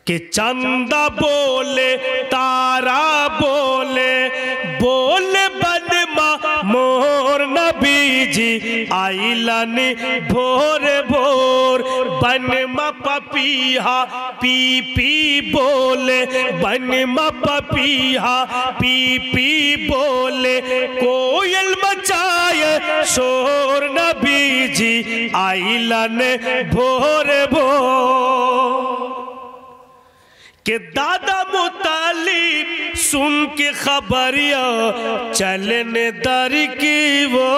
कि चंदा बोले तारा बोले बोले बनमा मोर नबी जी आइलानी भोर भोर बनमा पपीहा पी पी बोले बनमा पपीहा पी पी बोले कोयल मचाए शोर नबी जी आइलाने भोर भोर के दादा मुतालिब सुन के खबरिया चलने दर की वो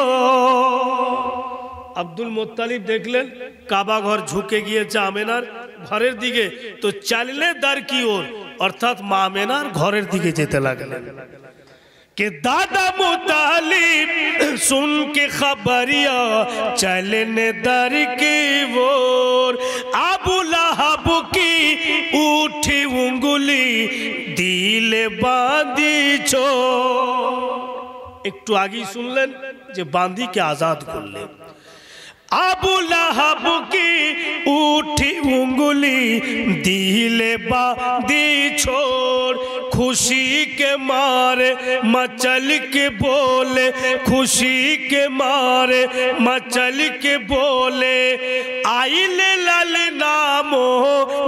আব্দুল মুত্তালিব দেখলেন কাবা ঘর ঝুঁকে গিয়েছে আমেনার ঘরের দিকে, তো চললে দার কি ওর অর্থাৎ মা আমেনার ঘরের দিকে যেতে লাগলেন। कि दादा मुतालिब सुन के खबरिया चलने दर की ओर अबू लहब की उठी उंगली दिले बांधी छो একটু আগেই শুনলেন যে বান্দিকে আজাদ করলেন। আবু লাহাব की उठी उंगली दिले बांधी छोड़ खुशी के मारे मचल के बोले खुशी के मारे मचल के बोले आइले लाल नामो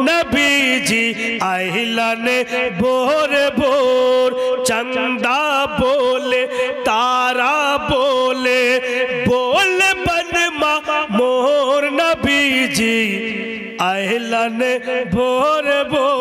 नबी जी आइलाने भोर भोर चंदा बोले तारा बोले बोले बनमा मोर नबी जी आइलाने भोर भोर